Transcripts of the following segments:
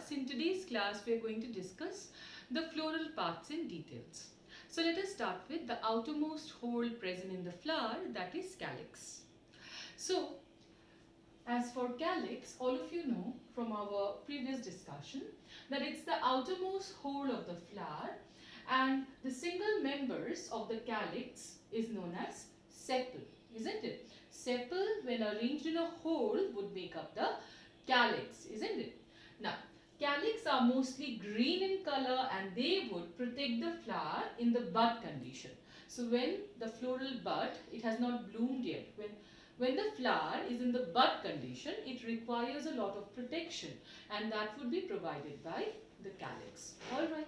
class. In today's class, we are going to discuss the floral parts in details. So let us start with the outermost hole present in the flower, that is calyx. So as for calyx, all of you know from our previous discussion that it's the outermost hole of the flower, and the single members of the calyx is known as sepal, isn't it? Sepal, when arranged in a hole, would make up the calyx, isn't it? Now, calyx are mostly green in color and they would protect the flower in the bud condition. So when the floral bud, it has not bloomed yet. When the flower is in the bud condition, it requires a lot of protection, and that would be provided by the calyx. Alright.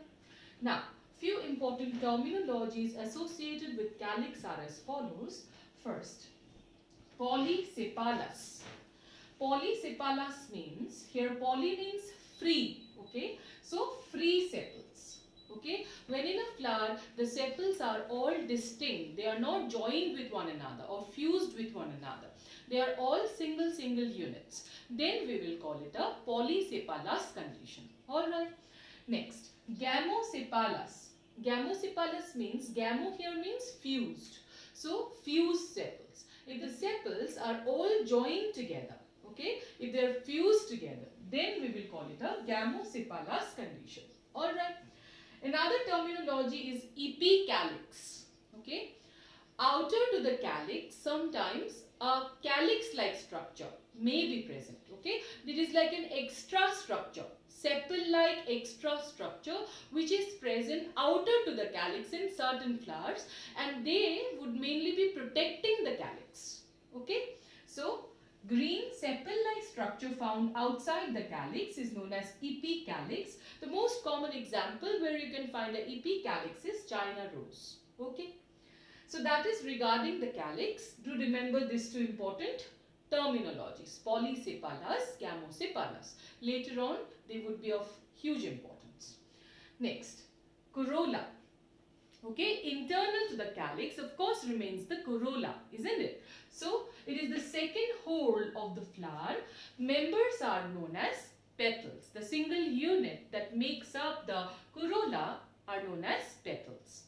Now, few important terminologies associated with calyx are as follows. First, polysepalous. Polysepalous means, here poly means free, okay? So, free sepals, okay? When in a flower, the sepals are all distinct. They are not joined with one another or fused with one another. They are all single units. Then we will call it a polysepalous condition. Alright. Next, gamosepalous. Gamosepalous means, gamo here means fused. So, fused sepals. If the sepals are all joined together, okay, if they are fused together, then we will call it a gamosepalous condition. Alright. Another terminology is epicalyx. Okay. Outer to the calyx, sometimes a calyx-like structure may be present. Okay. It is like an extra structure, sepal-like extra structure which is present outer to the calyx in certain flowers, and they would mainly be protecting the calyx. Okay. So, green sepal-like structure found outside the calyx is known as epicalyx. The most common example where you can find an epicalyx is China rose. Okay. So that is regarding the calyx. Do remember these two important terminologies, polysepalous, gamosepalous. Later on, they would be of huge importance. Next, corolla. Okay, internal to the calyx, of course, remains the corolla, isn't it? So, it is the second hole of the flower. Members are known as petals. The single unit that makes up the corolla are known as petals.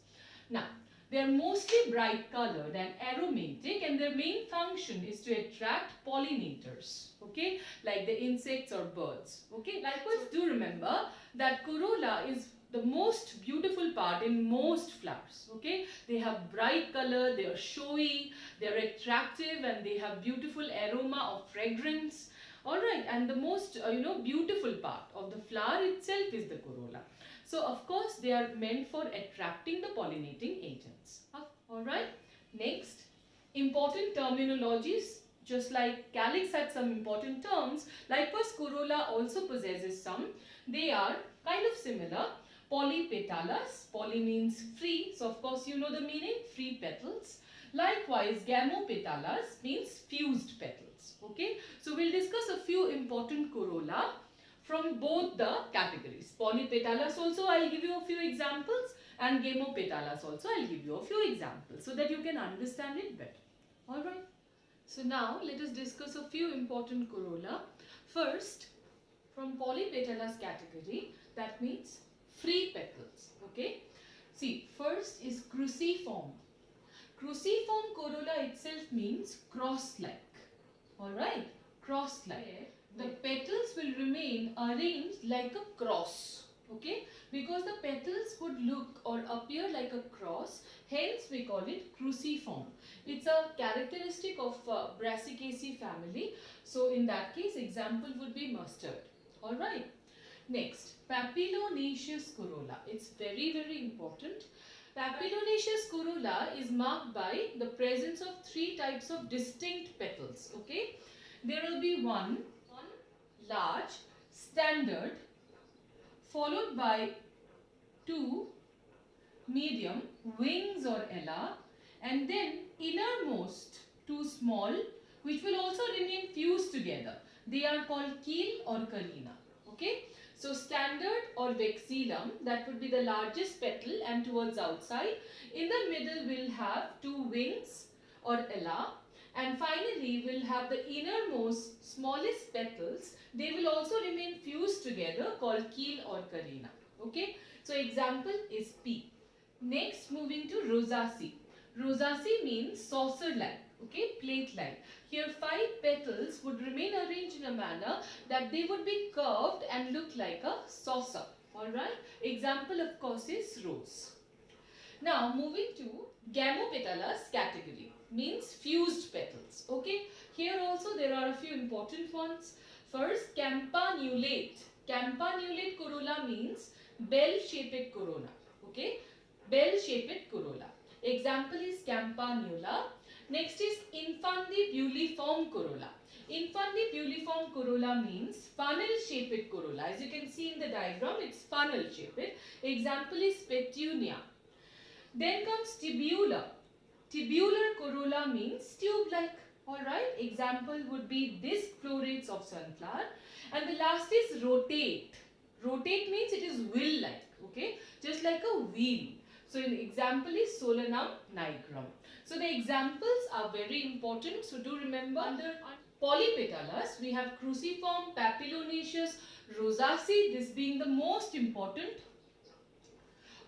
Now, they are mostly bright colored and aromatic, and their main function is to attract pollinators, okay, like the insects or birds. Okay, likewise, do remember that corolla is the most beautiful part in most flowers. Okay, they have bright color, they are showy, they are attractive, and they have beautiful aroma of fragrance. Alright, and the most beautiful part of the flower itself is the corolla. So, of course, they are meant for attracting the pollinating agents. Alright. Next, important terminologies. Just like calyx had some important terms, likewise corolla also possesses some. They are kind of similar. Polypetalous. Poly means free. So, of course, you know the meaning, free petals. Likewise, gamopetalous means fused petals. Okay. So, we'll discuss a few important corolla from both the categories. Polypetalous also I will give you a few examples, and gamopetalous also I will give you a few examples so that you can understand it better. Alright. So now let us discuss a few important corolla. First, from polypetalous category, that means free petals. Okay. See, first is cruciform. Cruciform corolla itself means cross-like. Alright. Cross-like. The petals will remain arranged like a cross, okay, because the petals would look or appear like a cross, hence we call it cruciform. It's a characteristic of Brassicaceae family. So in that case, example would be mustard. Alright. Next, papillonaceous corolla. It's very important. Papillonaceous corolla is marked by the presence of three types of distinct petals, okay. There will be one large, standard, followed by two medium, wings or ella, and then innermost two small, which will also remain fused together. They are called keel or carina. Okay. So, standard or vexillum, that would be the largest petal and towards outside. In the middle, we'll have two wings or ella, And finally, we'll have the innermost, smallest petals. They will also remain fused together, called keel or carina. Okay. So example is P. Next, moving to rosaceae. Rosaceae means saucer-like, okay, plate-like. Here 5 petals would remain arranged in a manner that they would be curved and look like a saucer. Alright. Example of course is rose. Now moving to gamopetalous category, means fused petals. Okay. Here also there are a few important ones. First, campanulate. Campanulate corolla means bell-shaped corolla. Okay. Bell-shaped corolla. Example is campanula. Next is infundibuliform corolla. Infundibuliform corolla means funnel-shaped corolla. As you can see in the diagram, it's funnel-shaped. Example is petunia. Then comes tubular. Tubular corolla means tube-like. Alright, example would be disc florets of sunflower. And the last is rotate. Rotate means it is wheel-like, okay, just like a wheel. So an example is Solanum nigrum. So the examples are very important. So do remember, under polypetalous we have cruciform, papillonaceous, rosaceae, this being the most important.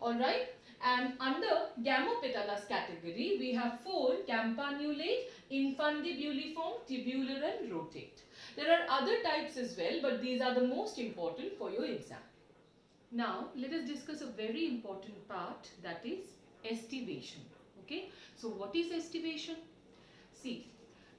Alright. And under gamopetalous category, we have 4: campanulate, infundibuliform, tubular and rotate. There are other types as well, but these are the most important for your exam. Now, let us discuss a very important part, that is aestivation. Okay. So, what is aestivation? See,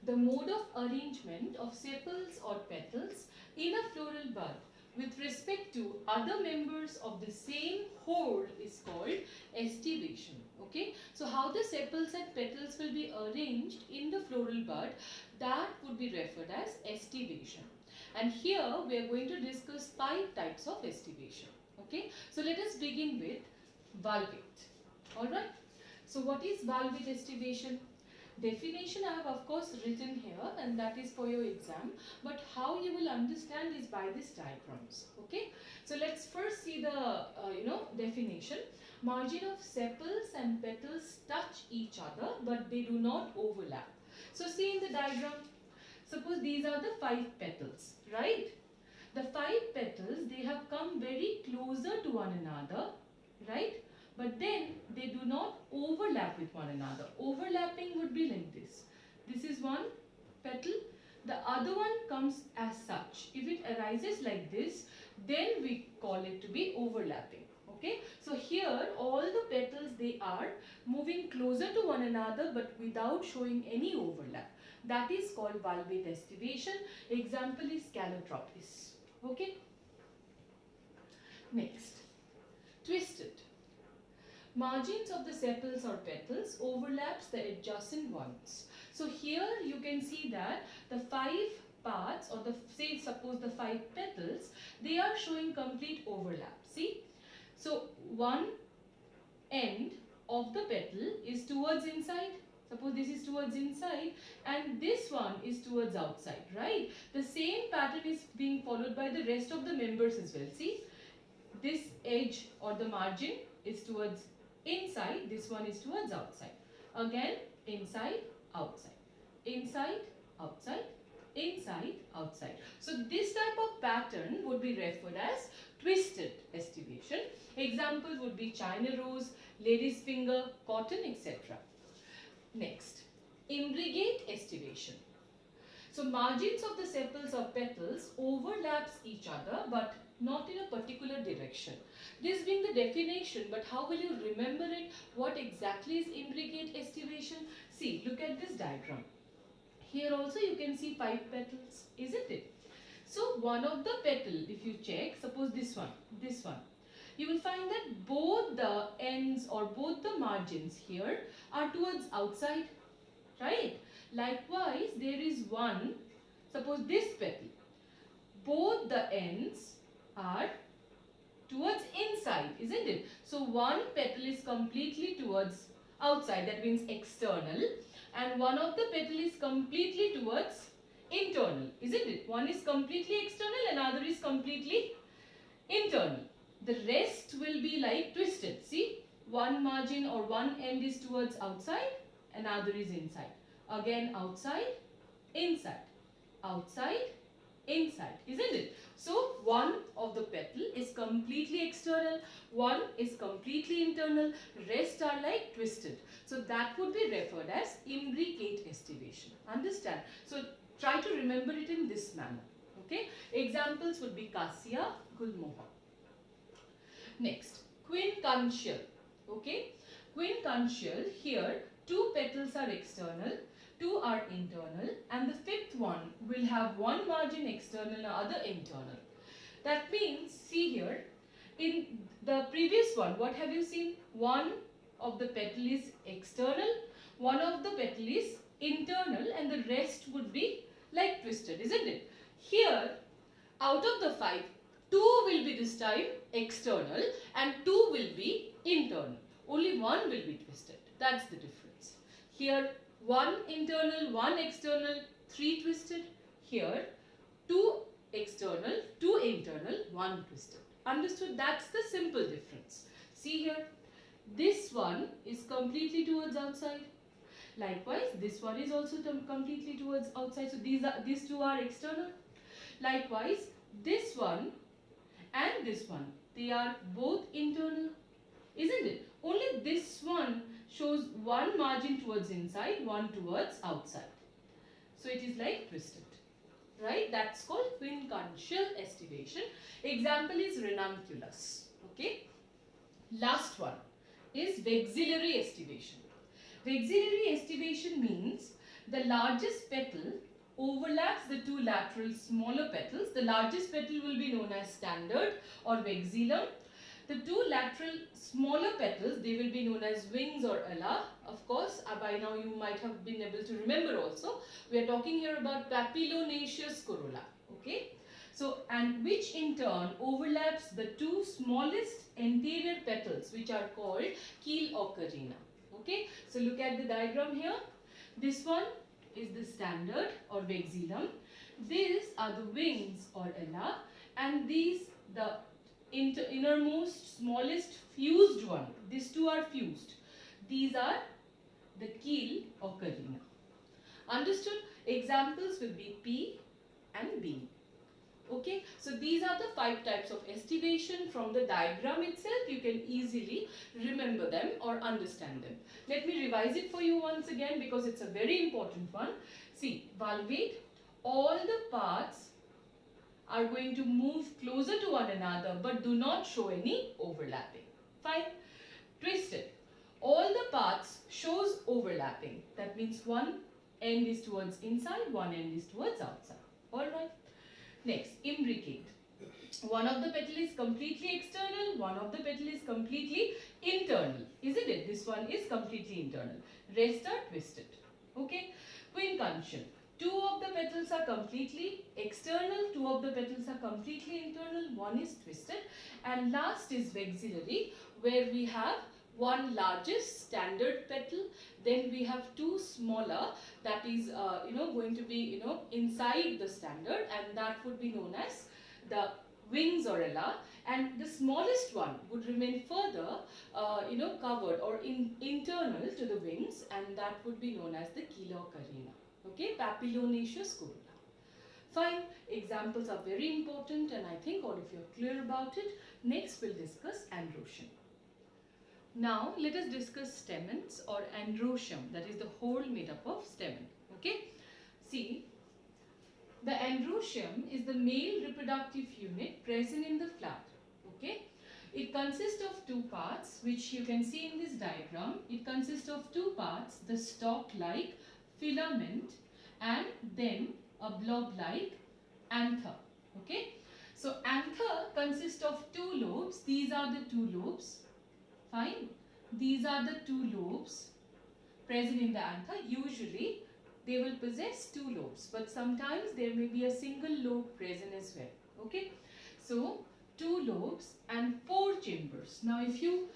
the mode of arrangement of sepals or petals in a floral bud with respect to other members of the same whole is called aestivation. Okay. So how the sepals and petals will be arranged in the floral bud, that would be referred as aestivation. And here we are going to discuss 5 types of aestivation. Okay. So let us begin with valvate. Alright. So what is valvate aestivation? Definition I have of course written here, and that is for your exam, but how you will understand is by these diagrams. Okay. So let's first see the definition. Margin of sepals and petals touch each other but they do not overlap. So see in the diagram, suppose these are the 5 petals, right? The 5 petals, they have come very closer to one another, right? But then they do not overlap with one another. Overlapping would be like this. This is one petal. The other one comes as such. If it arises like this, then we call it to be overlapping. Okay. So here all the petals, they are moving closer to one another but without showing any overlap. That is called valvate aestivation. Example is calotropis. Okay. Next, twisted. Margins of the sepals or petals overlaps the adjacent ones. So here you can see that the 5 parts, or suppose the 5 petals, they are showing complete overlap. See? So one end of the petal is towards inside. Suppose this is towards inside and this one is towards outside, right? The same pattern is being followed by the rest of the members as well. See? This edge or the margin is towards inside, this one is towards outside. Again, inside, outside, inside, outside, inside, outside. So this type of pattern would be referred as twisted aestivation. Example would be China rose, lady's finger, cotton, etc. Next, imbricate aestivation. So margins of the sepals or petals overlaps each other but not in a particular direction. This being the definition, but how will you remember it? What exactly is imbricate aestivation? See, look at this diagram. Here also you can see 5 petals, isn't it? So one of the petal, if you check, suppose this one, you will find that both the ends or both the margins here are towards outside, right? Likewise, there is one, suppose this petal, both the ends are towards inside, isn't it? So one petal is completely towards outside, that means external, and one of the petal is completely towards internal, isn't it? One is completely external and other is completely internal. The rest will be like twisted. See, one margin or one end is towards outside and other is inside. again outside, inside, outside, inside, isn't it? So one of the petal is completely external, one is completely internal, rest are like twisted. So that would be referred as imbricate aestivation. Understand? So try to remember it in this manner. Okay. Examples would be cassia, gulmohar. Next, quincuntial. Okay. Quincuntial, here two petals are external, two are internal, and the fifth one will have one margin external and other internal. That means, see here, in the previous one, what have you seen? One of the petal is external, one of the petal is internal, and the rest would be like twisted, isn't it? Here, out of the 5, 2 will be this time external and 2 will be internal. Only one will be twisted. That's the difference. Here, 1 internal, 1 external, 3 twisted. Here, 2 external, 2 internal, 1 twisted. Understood? That's the simple difference. See here, this one is completely towards outside. Likewise, this one is also completely towards outside. So these two are external. Likewise, this one and this one, they are both internal, isn't it? Only this one shows one margin towards inside, one towards outside. So it is like twisted, right? That's called quincuntial aestivation. Example is ranunculus. Okay. Last one is vexillary aestivation. Vexillary aestivation means the largest petal overlaps the two lateral smaller petals. The largest petal will be known as standard or vexillum. The two lateral smaller petals, they will be known as wings or ala. Of course, by now you might have been able to remember also. We are talking here about papillonaceous corolla. Okay. So, and which in turn overlaps the two smallest anterior petals, which are called keel or carina. Okay. So, look at the diagram here. This one is the standard or vexillum. These are the wings or ala, and these the innermost smallest fused one. These two are fused. These are the keel or carina. Understood? Examples will be P and B. Okay, so these are the 5 types of aestivation. From the diagram itself, you can easily remember them or understand them. Let me revise it for you once again because it's a very important one. See, valvate, all the parts are going to move closer to one another but do not show any overlapping. Fine. Twisted, all the parts shows overlapping. That means one end is towards inside, one end is towards outside. Alright. Next, imbricate. One of the petal is completely external, one of the petal is completely internal. Isn't it? This one is completely internal. Rest are twisted. Okay. Quincuntial. 2 of the petals are completely external, 2 of the petals are completely internal, one is twisted. And last is vexillary, where we have one largest standard petal, then we have 2 smaller that is going to be inside the standard, and that would be known as the wings or ala, and the smallest one would remain further covered or internal to the wings, and that would be known as the keel or carina. Okay, papillonaceous corolla. Fine, examples are very important and I think all of you are clear about it. Next we'll discuss Androecium. Now let us discuss stamens or Androecium, that is the whole made up of stamen. Okay, see, the Androecium is the male reproductive unit present in the flower. Okay, it consists of 2 parts which you can see in this diagram. It consists of 2 parts, the stalk-like filament and then a blob-like anther. Okay, so anther consists of 2 lobes. These are the 2 lobes. Fine. These are the 2 lobes present in the anther. Usually they will possess 2 lobes, but sometimes there may be a single lobe present as well. Okay, so 2 lobes and 4 chambers. Now if you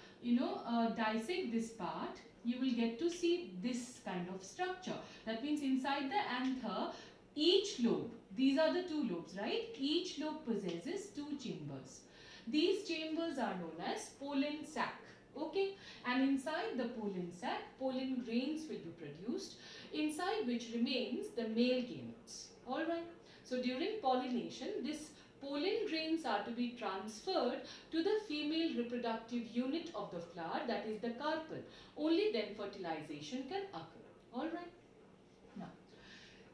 dissect this part, you will get to see this kind of structure. That means inside the anther, each lobe, these are the 2 lobes, right? Each lobe possesses 2 chambers. These chambers are known as pollen sac. Okay, and inside the pollen sac, pollen grains will be produced, inside which remains the male gametes. Alright, so during pollination, this pollen grains are to be transferred to the female reproductive unit of the flower, that is the carpel. Only then fertilization can occur. Alright. Now,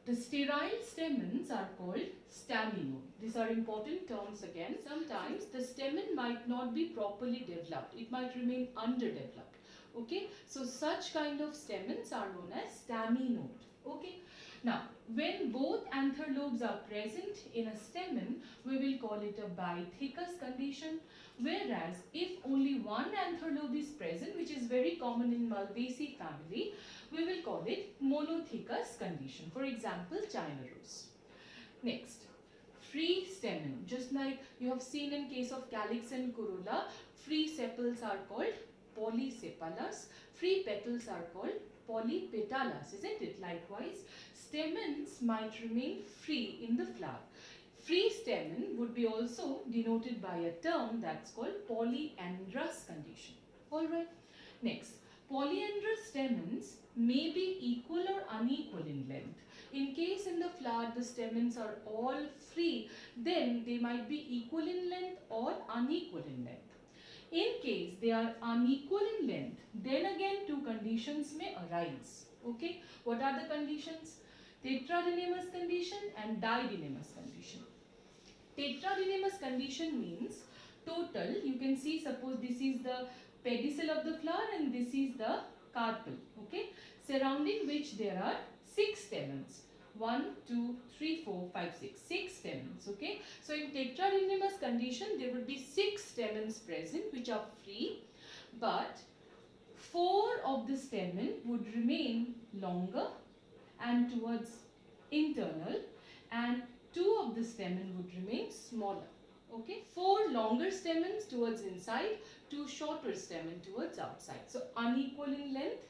the sterile stamens are called staminode. These are important terms again. Sometimes the stamen might not be properly developed. It might remain underdeveloped. Okay, so such kind of stamens are known as staminode. Okay. Now, when both anther lobes are present in a stamen, we will call it a bithecous condition. Whereas, if only one anther lobe is present, which is very common in Malvaceae family, we will call it monothecous condition. For example, China rose. Next, free stamen. Just like you have seen in case of Calyx and Corolla, free sepals are called polysepalous. Free petals are called polypetalous, isn't it? Likewise, stamens might remain free in the flower. Free stamen would be also denoted by a term that's called polyandrous condition. Alright. Next, polyandrous stamens may be equal or unequal in length. In case in the flower the stamens are all free, then they might be equal in length or unequal in length. In case they are unequal in length, then again two conditions may arise. Okay, what are the conditions? Tetradinemous condition and didynemous condition. Tetradinemous condition means total, you can see, suppose this is the pedicel of the flower and this is the carpel, okay, surrounding which there are 6 stamens. 1, 2, 3, 4, 5, 6. 6 stamens, okay. So in tetradinemous condition, there would be 6 stamens present which are free, but 4 of the stamen would remain longer and towards internal, and 2 of the stamen would remain smaller. Okay, 4 longer stamens towards inside, 2 shorter stamen towards outside. So unequal in length,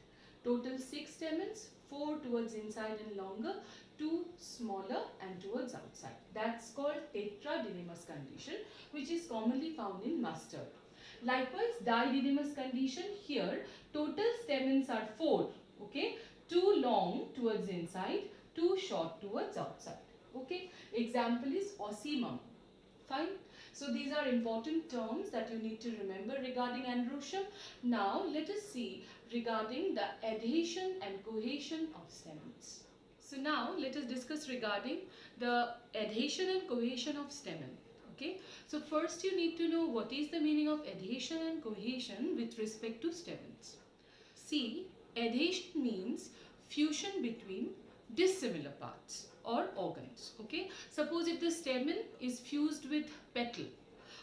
total 6 stamens, 4 towards inside and longer, 2 smaller and towards outside. That's called tetradinemous condition, which is commonly found in mustard. Likewise, didynemous condition, here total stamens are 4, okay, 2 long towards inside, 2 short towards outside. Okay, example is Ocimum. Fine. So these are important terms that you need to remember regarding Androecium. Now let us see regarding the adhesion and cohesion of stamens. So now let us discuss regarding the adhesion and cohesion of stamen. Okay. So first you need to know what is the meaning of adhesion and cohesion with respect to stamens. See, adhesion means fusion between dissimilar parts or organs. Okay, suppose if the stamen is fused with petal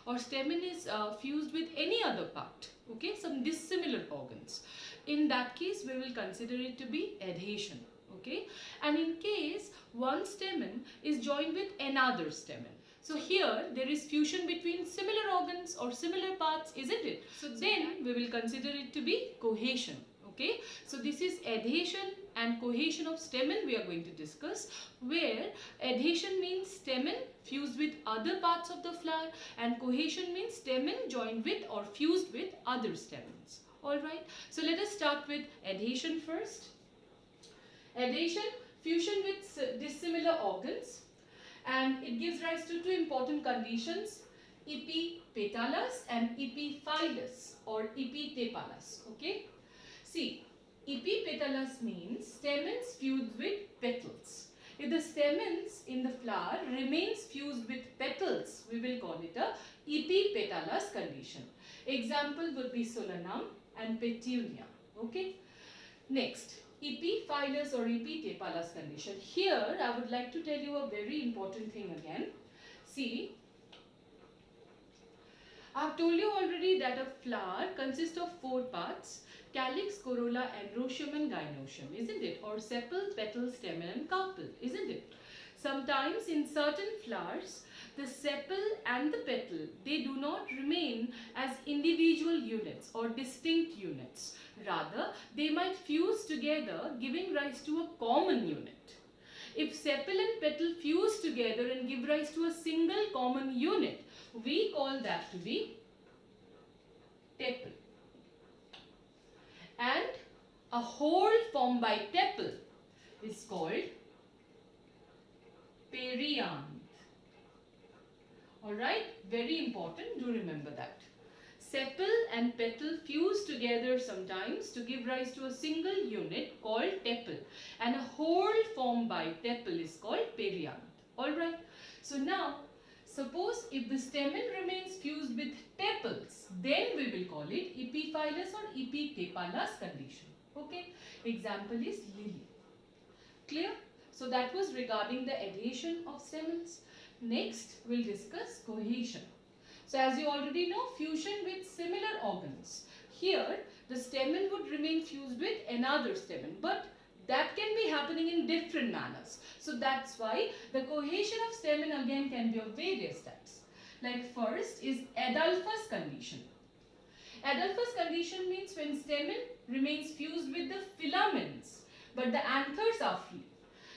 or stamen is fused with any other part, okay, some dissimilar organs, in that case we will consider it to be adhesion. Okay, and in case one stamen is joined with another stamen, so here there is fusion between similar organs or similar parts, isn't it? So then we will consider it to be cohesion. Okay, so this is adhesion and cohesion of stamen we are going to discuss, where adhesion means stamen fused with other parts of the flower and cohesion means stamen joined with or fused with other stamens. Alright, so let us start with adhesion first. Adhesion, fusion with dissimilar organs, and it gives rise to 2 important conditions, epipetalous and epiphyllous or epitepalous. Okay. See, epipetalous means stamens fused with petals. If the stamens in the flower remains fused with petals, we will call it a epipetalous condition. Example would be solanum and petunia. Okay. Next, epiphyllous or epitepalous condition. Here, I would like to tell you a very important thing again. See, I have told you already that a flower consists of 4 parts: calyx, corolla, androecium and gynoecium, isn't it? Or sepal, petal, stamen and carpel, isn't it? Sometimes in certain flowers, the sepal and the petal, they do not remain as individual units or distinct units. Rather, they might fuse together, giving rise to a common unit. If sepal and petal fuse together and give rise to a single common unit, we call that to be tepal. a hole formed by tepal is called perianth. Alright, very important, do remember that. Sepal and petal fuse together sometimes to give rise to a single unit called tepal, and a hole formed by tepal is called perianth. Alright, so now suppose if the stamen remains fused with tepals, then we will call it epiphylous or epitepalous condition. Okay, example is lily. Clear? So that was regarding the adhesion of stamens. Next, we'll discuss cohesion. So as you already know, fusion with similar organs. Here, the stamen would remain fused with another stamen, but that can be happening in different manners. So that's why the cohesion of stamen again can be of various types. Like first is Adolphus condition. Adolphus condition means when stamen remains fused with the filaments, but the anthers are free.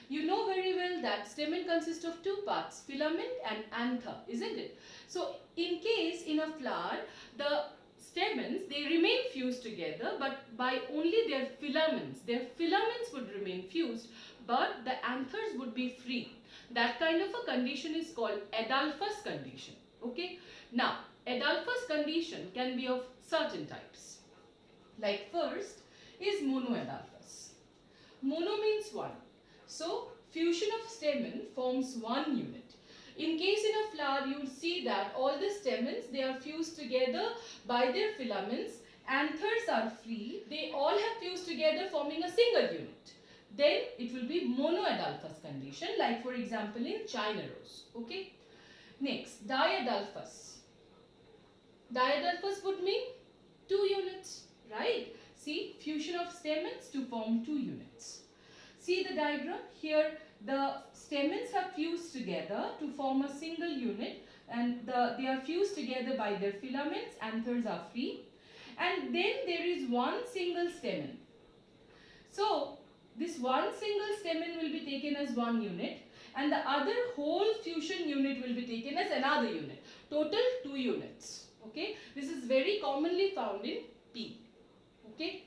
You know very well that stamen consists of two parts, filament and anther, isn't it? So in case in a flower, the stamens, they remain fused together, but by only their filaments. Their filaments would remain fused, but the anthers would be free. That kind of a condition is called Adolphus condition. Okay. Now, Adolphus condition can be of certain types. Like first is monoadolphus. Mono means one. So, fusion of stamen forms one unit. In case in a flower, you will see that all the stamens, they are fused together by their filaments. Anthers are free. They all have fused together forming a single unit. Then it will be monoadolphus condition, like for example in China rose. Okay. Next, diadolphus. Diadolphus would mean two units, right? See, fusion of stamens to form two units. See the diagram. Here the stamens have fused together to form a single unit, and they are fused together by their filaments. Anthers are free, and then there is one single stamen. So this one single stamen will be taken as one unit, and the other whole fusion unit will be taken as another unit. Total two units. Okay, this is very commonly found in P. Okay.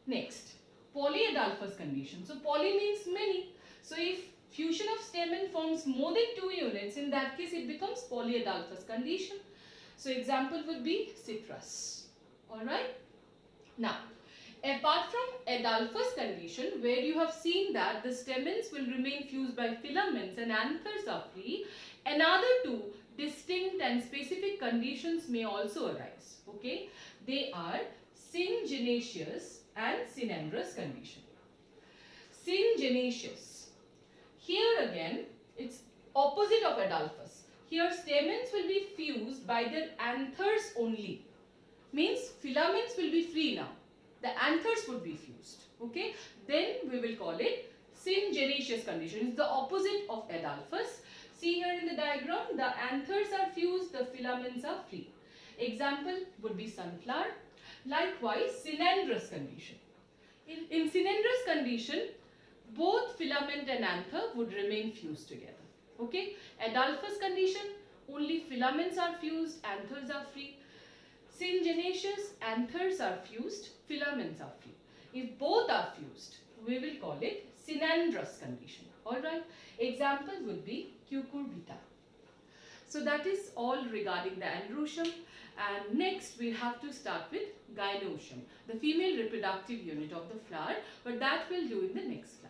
Next, polyadolphus condition. So poly means many. So if fusion of stamen forms more than two units, in that case it becomes polyadolphus condition. So example would be citrus. Alright. Now, apart from adolphus condition, where you have seen that the stamens will remain fused by filaments and anthers are free, another two distinct and specific conditions may also arise. Okay. They are syngenaceous and synandrous condition. Syngenaceous. Here again, it's opposite of adolphus. Here stamens will be fused by their anthers only. Means filaments will be free now. The anthers would be fused. Okay. Then we will call it syngenaceous condition. It's the opposite of adolphus. See here in the diagram, the anthers are fused, the filaments are free. Example would be sunflower. Likewise, synandrous condition. In synandrous condition, both filament and anther would remain fused together. Okay. Adolphus condition, only filaments are fused, anthers are free. Syngenaceous, anthers are fused, filaments are free. If both are fused, we will call it synandrous condition. Alright. Example would be cucurbita. So that is all regarding the Androecium. And next we have to start with gynoecium, the female reproductive unit of the flower, but that we'll do in the next class.